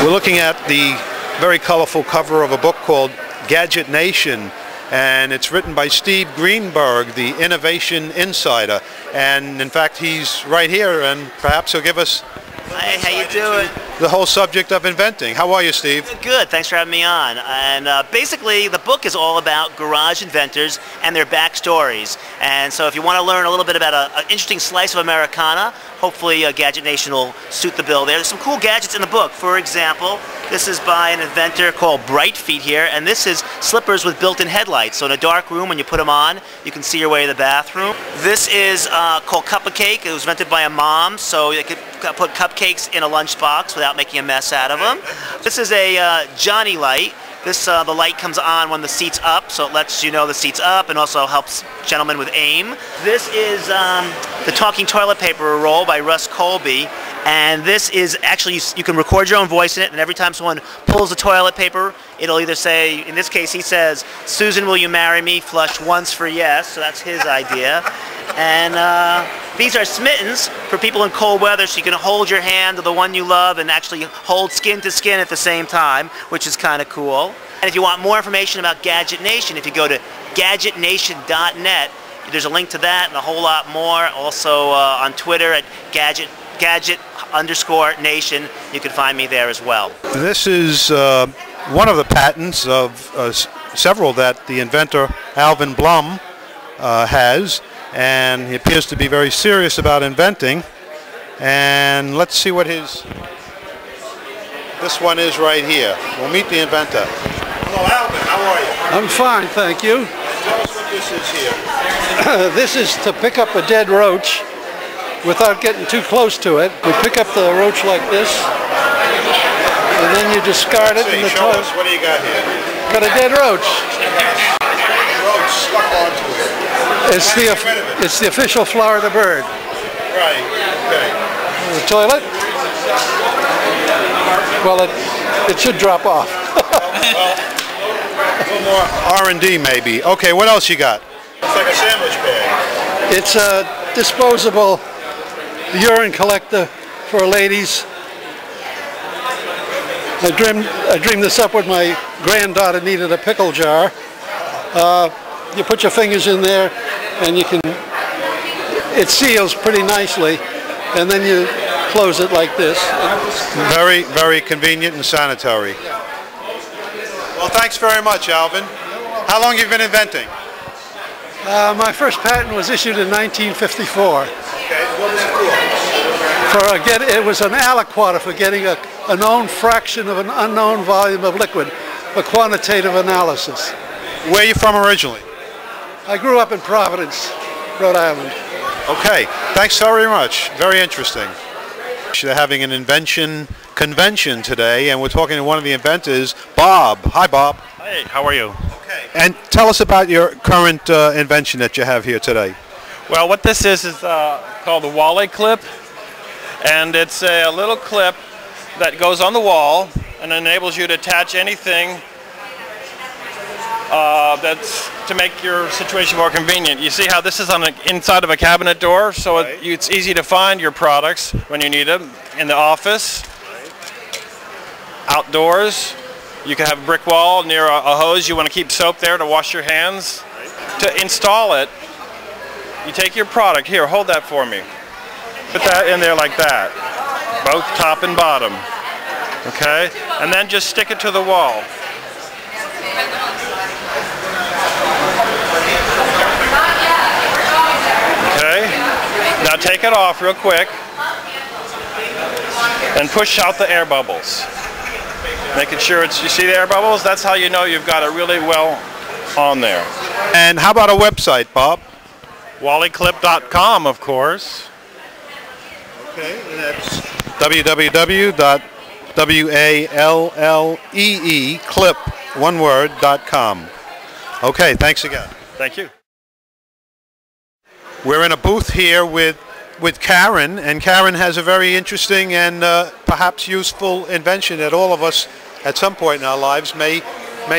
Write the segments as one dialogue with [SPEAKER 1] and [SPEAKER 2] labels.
[SPEAKER 1] We're looking at the very colorful cover of a book called Gadget Nation, and it's written by Steve Greenberg, the innovation insider. And in fact, he's right here, and perhaps he'll give us
[SPEAKER 2] Hey, how you doing?
[SPEAKER 1] the whole subject of inventing. How are you, Steve?
[SPEAKER 2] Good. Thanks for having me on. And basically, the book is all about garage inventors and their backstories. And so if you want to learn a little bit about an interesting slice of Americana, hopefully Gadget Nation will suit the bill there. There's some cool gadgets in the book. For example, this is by an inventor called Bright Feet here, and this is slippers with built-in headlights. So in a dark room, when you put them on, you can see your way to the bathroom. This is called Cup-a-Cake. It was invented by a mom, so you could put cupcakes in a lunchbox without making a mess out of them. This is a Johnny light. This the light comes on when the seat's up, so it lets you know the seat's up and also helps gentlemen with aim. This is the talking toilet paper roll by Russ Colby, and this is actually, you can record your own voice in it, and every time someone pulls the toilet paper, it'll either say, in this case he says, "Susan, will you marry me?" Flush once for yes, so that's his idea. And these are smittens for people in cold weather, so you can hold your hand to the one you love and actually hold skin to skin at the same time, which is kind of cool. And if you want more information about Gadget Nation, if you go to gadgetnation.net, there's a link to that and a whole lot more. Also on Twitter at gadget_nation, you can find me there as well.
[SPEAKER 1] This is one of the patents of several that the inventor Alvin Blum has, and he appears to be very serious about inventing. And let's see what this one is right here. We'll meet the inventor. Hello, Alvin. How are you?
[SPEAKER 3] I'm fine, thank you.
[SPEAKER 1] Tell us what this is here.
[SPEAKER 3] This is to pick up a dead roach without getting too close to it. We pick up the roach like this, and then you discard it in the
[SPEAKER 1] show
[SPEAKER 3] toilet.
[SPEAKER 1] us. What do you got here?
[SPEAKER 3] Got a dead roach.
[SPEAKER 1] Roach stuck onto it.
[SPEAKER 3] It's the official Florida bird.
[SPEAKER 1] Right. Okay.
[SPEAKER 3] The toilet. Well, it should drop off.
[SPEAKER 1] Well, a little more R&D maybe. Okay, what else you got? It's like a sandwich bag.
[SPEAKER 3] It's a disposable urine collector for ladies. I dreamed this up when my granddaughter needed a pickle jar. You put your fingers in there, and it seals pretty nicely, and then you close it like this.
[SPEAKER 1] Very, very convenient and sanitary. Well, thanks very much, Alvin. How long have you been inventing?
[SPEAKER 3] My first patent was issued in 1954.
[SPEAKER 1] Okay, what was it for?
[SPEAKER 3] It was an aliquotter for getting a known fraction of an unknown volume of liquid for quantitative analysis.
[SPEAKER 1] Where are you from originally?
[SPEAKER 3] I grew up in Providence, Rhode Island.
[SPEAKER 1] Okay, thanks very much. Very interesting. They're having an invention convention today, and we're talking to one of the inventors, Bob. Hi, Bob.
[SPEAKER 4] Hey, how are you?
[SPEAKER 1] Okay. And tell us about your current invention that you have here today.
[SPEAKER 4] Well, what this is called the Wally clip, and it's a little clip that goes on the wall and enables you to attach anything that's to make your situation more convenient. You see how this is on the inside of a cabinet door, so
[SPEAKER 1] right.
[SPEAKER 4] It's easy to find your products when you need them in the office,
[SPEAKER 1] Right.
[SPEAKER 4] outdoors. You can have a brick wall near a hose. You want to keep soap there to wash your hands. Right. To install it, you take your product. Here, hold that for me. Put that in there like that, both top and bottom. Okay, and then just stick it to the wall. Okay, now take it off real quick and push out the air bubbles. Making sure you see the air bubbles? That's how you know you've got it really well on there.
[SPEAKER 1] And how about a website, Bob?
[SPEAKER 4] WallyClip.com, of course.
[SPEAKER 1] Okay, and that's www.walleeclip.com. Okay, thanks again.
[SPEAKER 4] Thank you.
[SPEAKER 1] We're in a booth here with Karen, and Karen has a very interesting and perhaps useful invention that all of us at some point in our lives may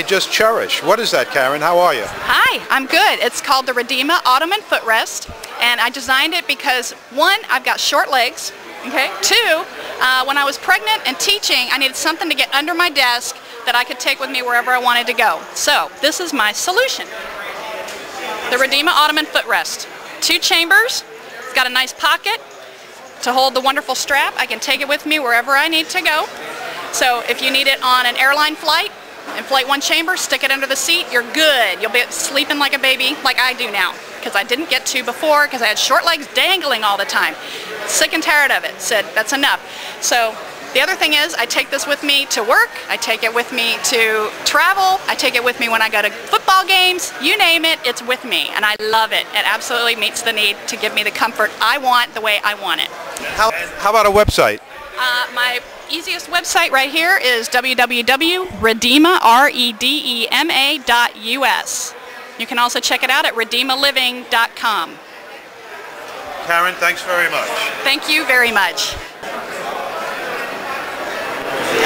[SPEAKER 1] just cherish. What is that, Karen? How are you?
[SPEAKER 5] Hi, I'm good. It's called the Redeema Ottoman Footrest, and I designed it because, one, I've got short legs, okay? Two, When I was pregnant and teaching, I needed something to get under my desk that I could take with me wherever I wanted to go. So this is my solution. The Redeema Ottoman footrest. 2 chambers. It's got a nice pocket to hold the wonderful strap. I can take it with me wherever I need to go. So if you need it on an airline flight, inflate 1 chamber, stick it under the seat, you're good. You'll be sleeping like a baby like I do now, because I didn't get to before because I had short legs dangling all the time. Sick and tired of it. Said that's enough. So the other thing is I take this with me to work, I take it with me to travel, I take it with me when I go to football games, you name it, it's with me, and I love it. It absolutely meets the need to give me the comfort I want the way I want it.
[SPEAKER 1] How about a website?
[SPEAKER 5] My easiest website right here is www.redema.us. You can also check it out at redeemaliving.com.
[SPEAKER 1] Karen, thanks very much.
[SPEAKER 5] Thank you very much.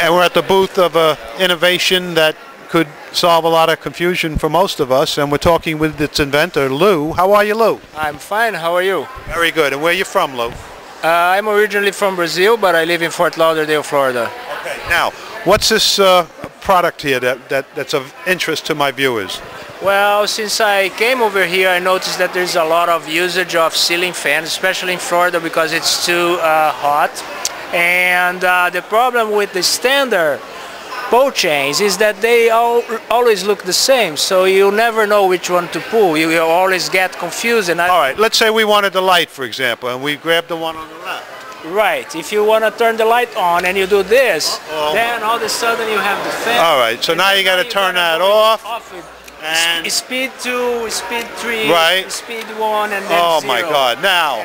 [SPEAKER 1] And we're at the booth of innovation that could solve a lot of confusion for most of us, and we're talking with its inventor, Lou. How are you, Lou?
[SPEAKER 6] I'm fine. How are you?
[SPEAKER 1] Very good. And where are you from, Lou?
[SPEAKER 6] I'm originally from Brazil, but I live in Fort Lauderdale, Florida.
[SPEAKER 1] Okay. Now, what's this product here that's of interest to my viewers?
[SPEAKER 6] Well, since I came over here, I noticed that there's a lot of usage of ceiling fans, especially in Florida because it's too hot. And the problem with the standard bow chains is that they always look the same, so you never know which one to pull. You always get confused. And
[SPEAKER 1] all right, let's say we wanted the light, for example, and we grabbed the one on the left.
[SPEAKER 6] Right. If you want to turn the light on and you do this, then all of a sudden you have the fan.
[SPEAKER 1] All right, so now you got to turn that off.
[SPEAKER 6] And speed 2, speed 3,
[SPEAKER 1] right.
[SPEAKER 6] speed 1, and then
[SPEAKER 1] oh
[SPEAKER 6] 0.
[SPEAKER 1] my God! Now,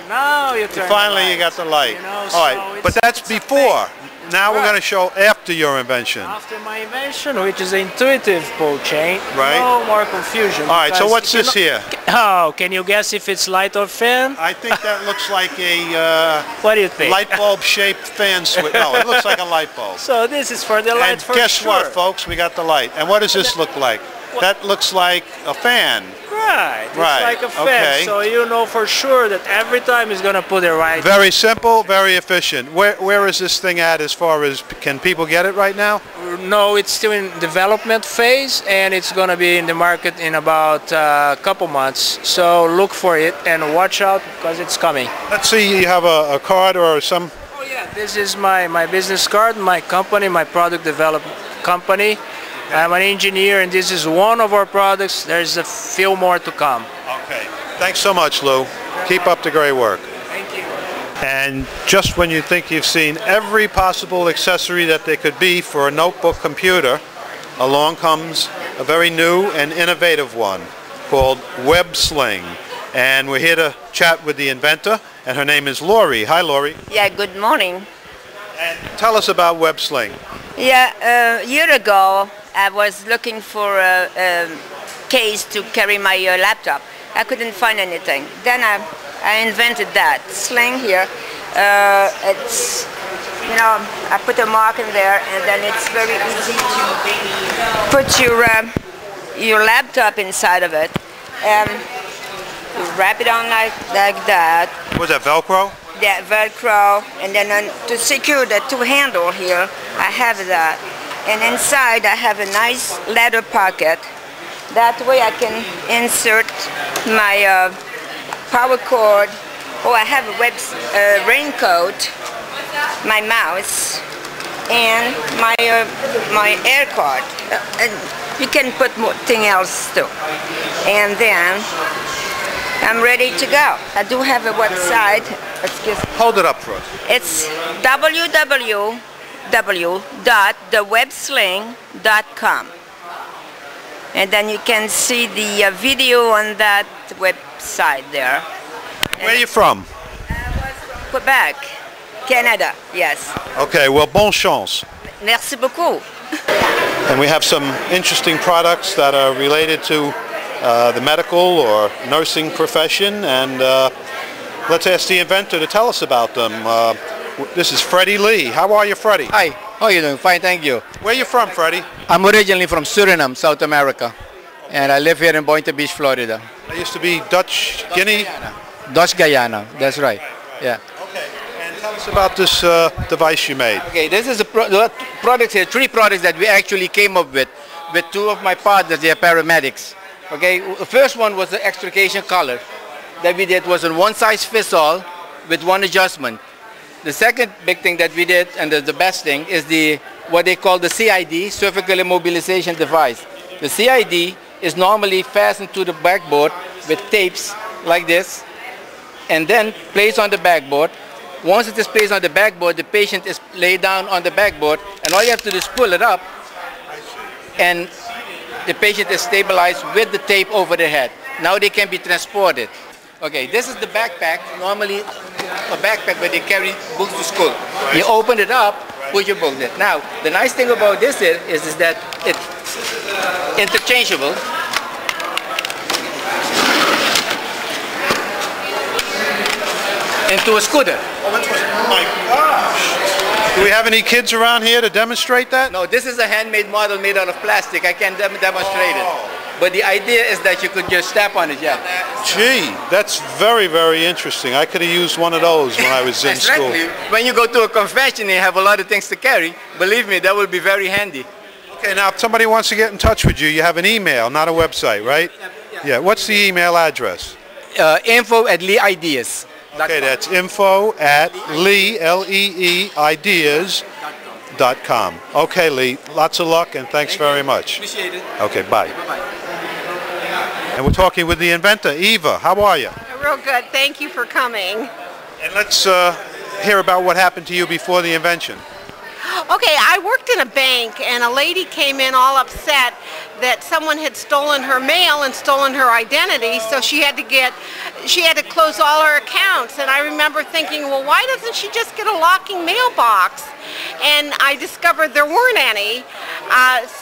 [SPEAKER 6] you turn
[SPEAKER 1] finally you got the light.
[SPEAKER 6] You know,
[SPEAKER 1] all right, but that's before. Now we're going to show after your invention.
[SPEAKER 6] After my invention, which is an intuitive pull chain.
[SPEAKER 1] Right.
[SPEAKER 6] No more confusion.
[SPEAKER 1] All right. So what's this here?
[SPEAKER 6] Oh, can you guess if it's light or fan?
[SPEAKER 1] I think that looks like a
[SPEAKER 6] what do you think?
[SPEAKER 1] Light bulb shaped fan switch. No, it looks like a light bulb.
[SPEAKER 6] So this is for the light.
[SPEAKER 1] And guess what, folks? We got the light. And what does this look like? That looks like a fan.
[SPEAKER 6] Right. It's like a fan.
[SPEAKER 1] Okay.
[SPEAKER 6] So you know for sure that every time it's going to put it right.
[SPEAKER 1] Very simple, very efficient. Where is this thing at as far as, can people get it right now?
[SPEAKER 6] No, it's still in development phase, and it's going to be in the market in about a couple months. So look for it and watch out because it's coming.
[SPEAKER 1] Let's see, you have a card or some...
[SPEAKER 6] Oh yeah, this is my business card, my company, my product development company. I'm an engineer, and this is one of our products. There's a few more to come.
[SPEAKER 1] Okay. Thanks so much, Lou. Keep up the great work.
[SPEAKER 6] Thank you.
[SPEAKER 1] And just when you think you've seen every possible accessory that there could be for a notebook computer, along comes a very new and innovative one called Web Sling. And we're here to chat with the inventor, and her name is Lori. Hi, Lori.
[SPEAKER 7] Yeah, good morning.
[SPEAKER 1] And tell us about Web Sling.
[SPEAKER 7] Yeah, a year ago, I was looking for a case to carry my laptop. I couldn't find anything. Then I invented that sling here. It's, you know, I put a mark in there, and then it's very easy to put your laptop inside of it. And you wrap it on like that.
[SPEAKER 1] Was that Velcro?
[SPEAKER 7] Yeah, Velcro, and then to secure the 2 handle here, I have that. And inside I have a nice leather pocket. That way I can insert my power cord. Oh, I have a raincoat, my mouse, and my air card. And you can put more thing else too. And then I'm ready to go. I do have a website. Excuse me.
[SPEAKER 1] Hold it up for us.
[SPEAKER 7] It's www.thewebsling.com. And then you can see the video on that website there.
[SPEAKER 1] Where are you from?
[SPEAKER 7] I was from Quebec, Canada, yes.
[SPEAKER 1] Okay, well, bon chance.
[SPEAKER 7] Merci beaucoup.
[SPEAKER 1] And we have some interesting products that are related to the medical or nursing profession, and let's ask the inventor to tell us about them. This is Freddie Lee. How are you, Freddie?
[SPEAKER 8] Hi, how are you doing? Fine, thank you.
[SPEAKER 1] Where are you from, Freddie?
[SPEAKER 8] I'm originally from Suriname, South America, and I live here in Boynton Beach, Florida.
[SPEAKER 1] I used to be Dutch Guinea?
[SPEAKER 8] Dutch Guyana, that's right, yeah.
[SPEAKER 1] Okay, and tell us us about this device you made.
[SPEAKER 8] Okay, this is the products here, 3 products that we actually came up with 2 of my partners. They are paramedics. Okay, the first one was the extrication collar that we did was a one-size-fits-all with 1 adjustment. The second big thing that we did, and the best thing, is what they call the CID, cervical immobilization device. The CID is normally fastened to the backboard with tapes like this, and then placed on the backboard. Once it is placed on the backboard, the patient is laid down on the backboard, and all you have to do is pull it up, and the patient is stabilized with the tape over the head. Now they can be transported. Okay, this is the backpack, normally a backpack where they carry books to school. You open it up, put your books in. Now, the nice thing about this is that it's interchangeable. Into a scooter.
[SPEAKER 1] Oh my gosh! Do we have any kids around here to demonstrate that?
[SPEAKER 8] No, this is a handmade model made out of plastic. I can't demonstrate it. But the idea is that you could just step on it, yeah.
[SPEAKER 1] Gee, that's very, very interesting. I could have used one of those when I was in school.
[SPEAKER 8] When you go to a convention and you have a lot of things to carry, believe me, that will be very handy.
[SPEAKER 1] Okay, now if somebody wants to get in touch with you, you have an email, not a website, right? Yeah, what's the email address?
[SPEAKER 8] info@leeideas.
[SPEAKER 1] Okay, that's info@Lee-ideas.com. Okay, Lee, lots of luck and thanks very much.
[SPEAKER 8] Appreciate it.
[SPEAKER 1] Okay, bye.
[SPEAKER 8] Bye-bye.
[SPEAKER 1] And we're talking with the inventor, Eva. How are you?
[SPEAKER 9] Real good. Thank you for coming.
[SPEAKER 1] And let's hear about what happened to you before the invention.
[SPEAKER 9] Okay, I worked in a bank and a lady came in all upset that someone had stolen her mail and stolen her identity, so she had to close all her accounts. And I remember thinking, well, why doesn't she just get a locking mailbox? And I discovered there weren't any,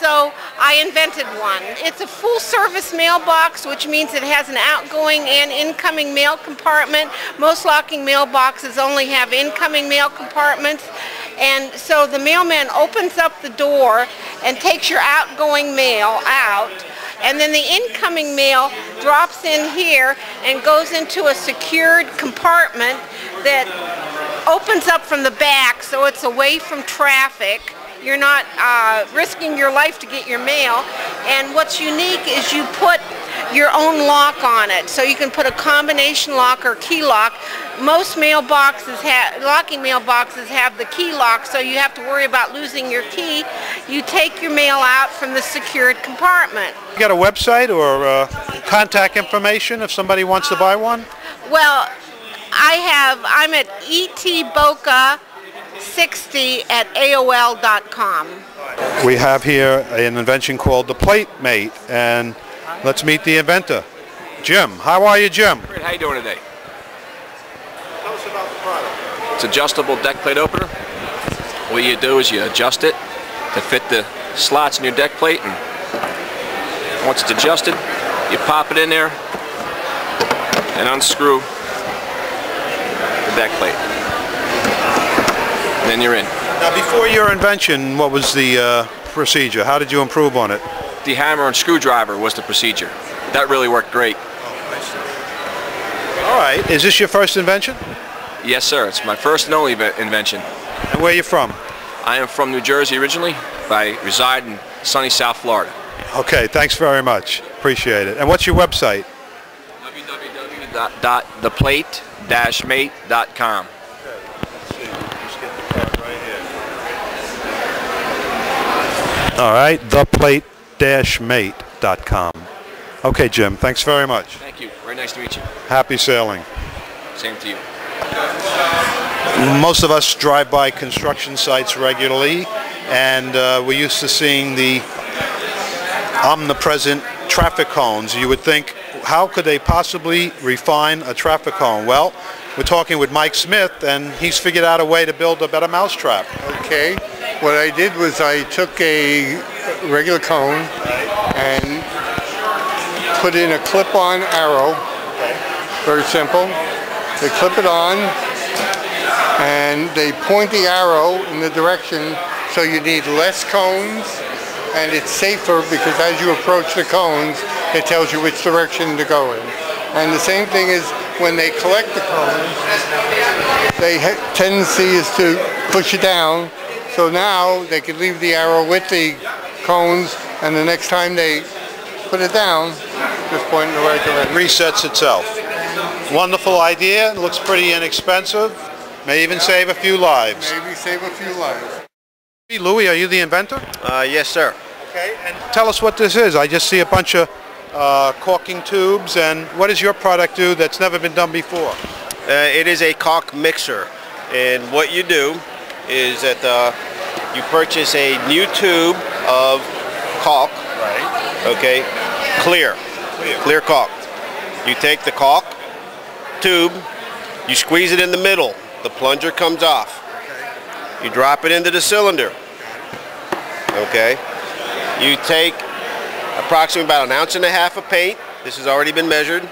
[SPEAKER 9] so I invented one. It's a full-service mailbox, which means it has an outgoing and incoming mail compartment. Most locking mailboxes only have incoming mail compartments. And so the mailman opens up the door and takes your outgoing mail out, and then the incoming mail drops in here and goes into a secured compartment that opens up from the back, so it's away from traffic. You're not risking your life to get your mail. And what's unique is you put your own lock on it. So you can put a combination lock or key lock. Most mailboxes locking mailboxes have the key lock, so you have to worry about losing your key. You take your mail out from the secured compartment.
[SPEAKER 1] You got a website or contact information if somebody wants to buy one?
[SPEAKER 9] Well, I'm at etboca60@aol.com.
[SPEAKER 1] We have here an invention called the Plate-Mate, and let's meet the inventor, Jim. How are you, Jim?
[SPEAKER 10] Great. How you doing today?
[SPEAKER 1] Tell us about the product.
[SPEAKER 10] It's an adjustable deck plate opener. What you do is you adjust it to fit the slots in your deck plate, and once it's adjusted, you pop it in there and unscrew the deck plate. And then you're in.
[SPEAKER 1] Now, before your invention, what was the procedure? How did you improve on it?
[SPEAKER 10] The hammer and screwdriver was the procedure. That really worked great.
[SPEAKER 1] Oh, I see. All right. Is this your first invention?
[SPEAKER 10] Yes, sir. It's my first and only invention.
[SPEAKER 1] And where are you from?
[SPEAKER 10] I am from New Jersey originally, but I reside in sunny South Florida.
[SPEAKER 1] Okay. Thanks very much. Appreciate it. And what's your website?
[SPEAKER 10] www.theplate-mate.com.
[SPEAKER 1] All right, theplate-mate.com. Okay, Jim, thanks very much.
[SPEAKER 10] Thank you. Very nice to meet you.
[SPEAKER 1] Happy sailing.
[SPEAKER 10] Same to you.
[SPEAKER 1] Most of us drive by construction sites regularly, and we're used to seeing the omnipresent traffic cones. You would think, how could they possibly refine a traffic cone? Well, we're talking with Mike Smith, and he's figured out a way to build a better mousetrap.
[SPEAKER 11] Okay. What I did was I took a regular cone and put in a clip-on arrow. Very simple. They clip it on and they point the arrow in the direction, so you need less cones and it's safer because as you approach the cones it tells you which direction to go in. And the same thing is when they collect the cones, they tendency is to push it down. So now they could leave the arrow with the cones, and the next time they put it down, just point in the right direction.
[SPEAKER 1] Resets itself. Wonderful idea. It looks pretty inexpensive. May even save a few lives.
[SPEAKER 11] Maybe save a few lives.
[SPEAKER 1] Louis, are you the inventor?
[SPEAKER 12] Yes, sir.
[SPEAKER 1] Okay, and tell us what this is. I just see a bunch of caulking tubes, and what does your product do that's never been done before?
[SPEAKER 12] It is a caulk mixer, and what you do is that you purchase a new tube of caulk,
[SPEAKER 1] right?
[SPEAKER 12] Okay, clear caulk. You take the caulk tube, you squeeze it in the middle, the plunger comes off. You drop it into the cylinder. Okay, you take approximately about 1.5 ounces of paint. This has already been measured,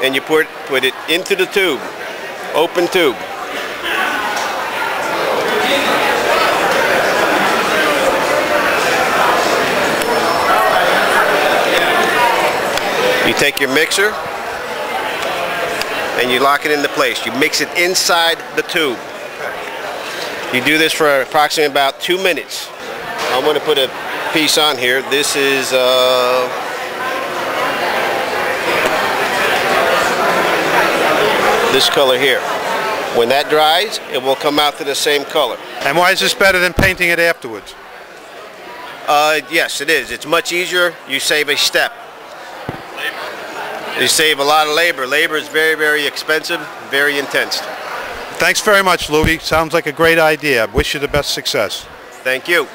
[SPEAKER 12] and you put it into the tube, open tube. You take your mixer and you lock it into place. You mix it inside the tube. You do this for approximately about 2 minutes. I'm going to put a piece on here. This is this color here. When that dries, it will come out to the same color.
[SPEAKER 1] And why is this better than painting it afterwards?
[SPEAKER 12] Yes, it is. It's much easier. You save a step. You save a lot of labor. Labor is very, very expensive, very intense.
[SPEAKER 1] Thanks very much, Louis. Sounds like a great idea. Wish you the best success.
[SPEAKER 12] Thank you.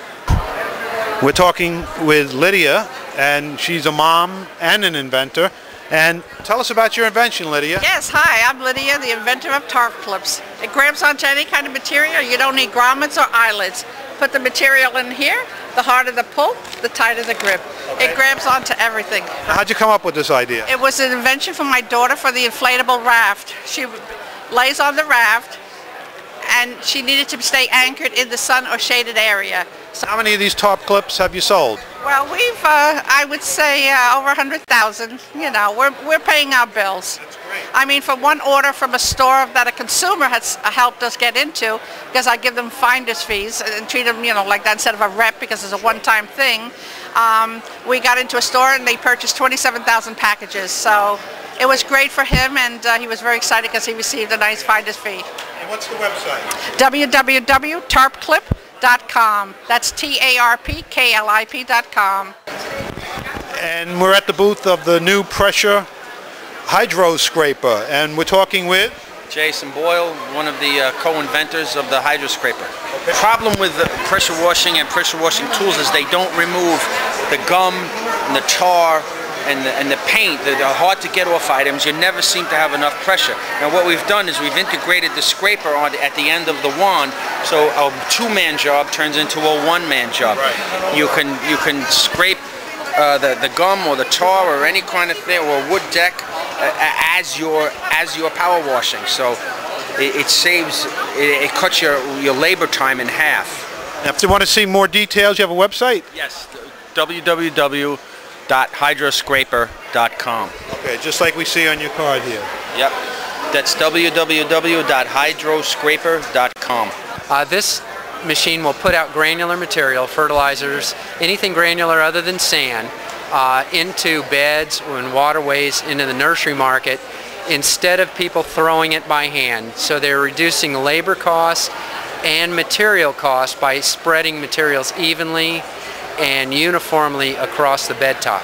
[SPEAKER 1] We're talking with Lydia, and she's a mom and an inventor. And tell us about your invention, Lydia.
[SPEAKER 13] Yes, hi, I'm Lydia, the inventor of tarp clips. It grabs onto any kind of material. You don't need grommets or eyelets. Put the material in here, the harder the pull, the tighter the grip. Okay. It grabs onto everything.
[SPEAKER 1] How'd you come up with this idea?
[SPEAKER 13] It was an invention from my daughter for the inflatable raft. She lays on the raft, and she needed to stay anchored in the sun or shaded area.
[SPEAKER 1] So how many of these tarp clips have you sold?
[SPEAKER 13] Well, we've, I would say, over 100,000. You know, we're paying our bills.
[SPEAKER 1] That's great.
[SPEAKER 13] I mean, for one order from a store that a consumer has helped us get into, because I give them finder's fees and treat them, you know, like that instead of a rep, because it's a one-time thing. We got into a store and they purchased 27,000 packages. So it was great for him, and he was very excited because he received a nice finder's fee.
[SPEAKER 1] And what's the website?
[SPEAKER 13] www.tarpclip.com. That's TARPKLIP.com.
[SPEAKER 1] And we're at the booth of the new pressure hydro scraper, and we're talking with
[SPEAKER 14] Jason Boyle, one of the co-inventors of the hydro scraper. The problem with the pressure washing and pressure washing tools is they don't remove the gum and the tar and the paint. They're hard to get off items. You never seem to have enough pressure. Now what we've done is we've integrated the scraper at the end of the wand, so a two-man job turns into a one-man job.
[SPEAKER 1] Right.
[SPEAKER 14] You can scrape the gum or the tar or any kind of thing, or a wood deck as your power washing. So it cuts your labor time in half.
[SPEAKER 1] Now, if you want to see more details, you have a website?
[SPEAKER 14] Yes, www.hydroscraper.com.
[SPEAKER 1] Okay, just like we see on your card here.
[SPEAKER 14] Yep, that's www.hydroscraper.com.
[SPEAKER 15] This machine will put out granular material, fertilizers, anything granular other than sand, into beds or in waterways, into the nursery market, instead of people throwing it by hand. So they're reducing labor costs and material costs by spreading materials evenly and uniformly across the bed top.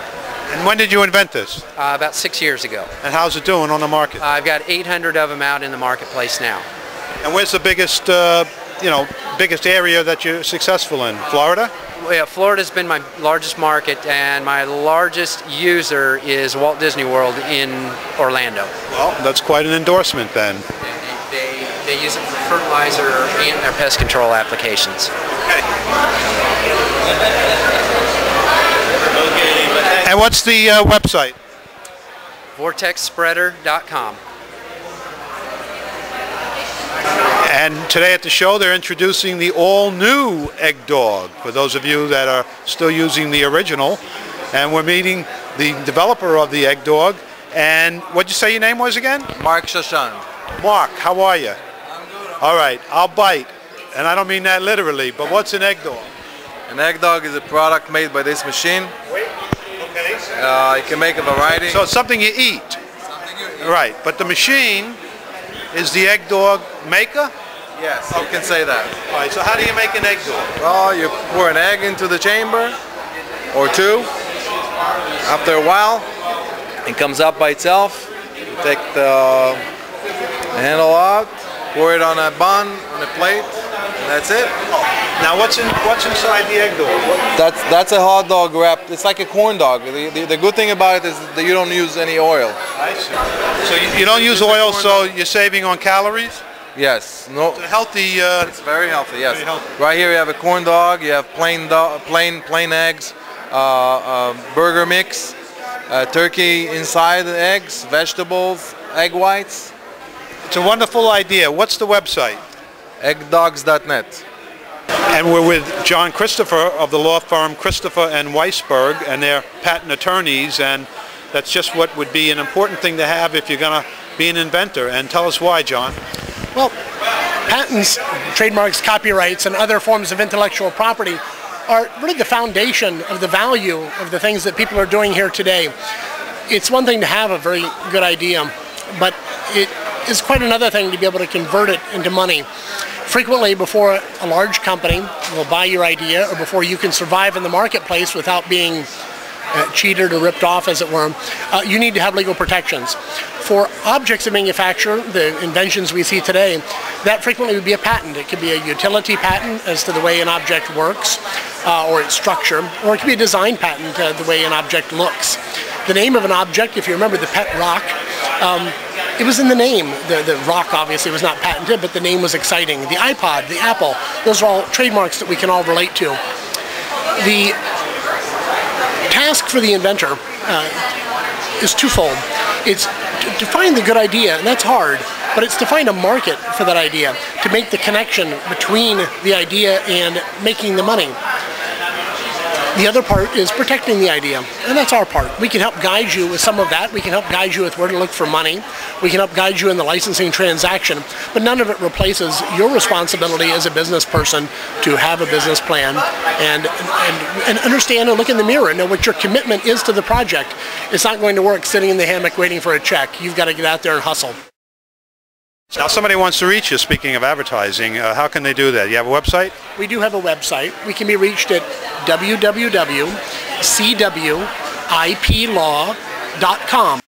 [SPEAKER 1] And when did you invent this?
[SPEAKER 15] About 6 years ago.
[SPEAKER 1] And how's it doing on the market?
[SPEAKER 15] I've got 800 of them out in the marketplace now.
[SPEAKER 1] And where's the biggest biggest area that you're successful in? Florida?
[SPEAKER 15] Yeah, Florida's been my largest market, and my largest user is Walt Disney World in Orlando.
[SPEAKER 1] Well, that's quite an endorsement then.
[SPEAKER 15] They use it for fertilizer and their pest control applications.
[SPEAKER 1] Okay. And what's the website?
[SPEAKER 15] VortexSpreader.com.
[SPEAKER 1] And today at the show they're introducing the all-new Egg Dog, for those of you that are still using the original. And we're meeting the developer of the Egg Dog, And what'd you say your name was again?
[SPEAKER 16] Mark Shashan.
[SPEAKER 1] Mark, how are you? I'm good. All right, I'll bite. And I don't mean that literally, but what's an egg dog?
[SPEAKER 16] An egg dog is a product made by this machine. You can make a variety.
[SPEAKER 1] So it's something you eat.
[SPEAKER 16] Something you eat.
[SPEAKER 1] Right, but the machine is the egg dog maker?
[SPEAKER 16] Yes, you can say that.
[SPEAKER 1] All right, so how do you make an egg dog?
[SPEAKER 16] Well, you pour an egg into the chamber, or two. After a while, it comes up by itself. You take the handle out, pour it on a bun, on a plate, and that's it.
[SPEAKER 1] Now what's inside the egg dog?
[SPEAKER 16] That's a hot dog wrap. It's like a corn dog. The good thing about it is that you don't use any oil.
[SPEAKER 1] I see. So you don't use oil, so you're saving on calories?
[SPEAKER 16] Yes. No.
[SPEAKER 1] It's a healthy.
[SPEAKER 16] It's very healthy. Yes.
[SPEAKER 1] Very healthy.
[SPEAKER 16] Right here you have a corn dog. You have plain eggs, burger mix, turkey inside the eggs, vegetables, egg whites.
[SPEAKER 1] It's a wonderful idea. What's the website?
[SPEAKER 16] Eggdogs.net.
[SPEAKER 1] And we're with John Christopher of the law firm Christopher and Weisberg, and they're patent attorneys, and that's just what would be an important thing to have if you're going to be an inventor. And tell us why, John.
[SPEAKER 17] Well, patents, trademarks, copyrights, and other forms of intellectual property are really the foundation of the value of the things that people are doing here today. It's one thing to have a very good idea, but it is quite another thing to be able to convert it into money. Frequently, before a large company will buy your idea, or before you can survive in the marketplace without being cheated or ripped off, as it were, you need to have legal protections. For objects of manufacture, the inventions we see today, that frequently would be a patent. It could be a utility patent as to the way an object works or its structure, or it could be a design patent, the way an object looks. The name of an object, if you remember the pet rock, it was in the name. The rock obviously was not patented, but the name was exciting. The iPod, the Apple, those are all trademarks that we can all relate to. The task for the inventor is twofold. It's to find the good idea, and that's hard, but it's to find a market for that idea, to make the connection between the idea and making the money. The other part is protecting the idea, and that's our part. We can help guide you with some of that. We can help guide you with where to look for money. We can help guide you in the licensing transaction, but none of it replaces your responsibility as a business person to have a business plan and understand and look in the mirror and know what your commitment is to the project. It's not going to work sitting in the hammock waiting for a check. You've got to get out there and hustle.
[SPEAKER 1] Now somebody wants to reach you, speaking of advertising, how can they do that? You have a website?
[SPEAKER 17] We do have a website. We can be reached at www.cwiplaw.com.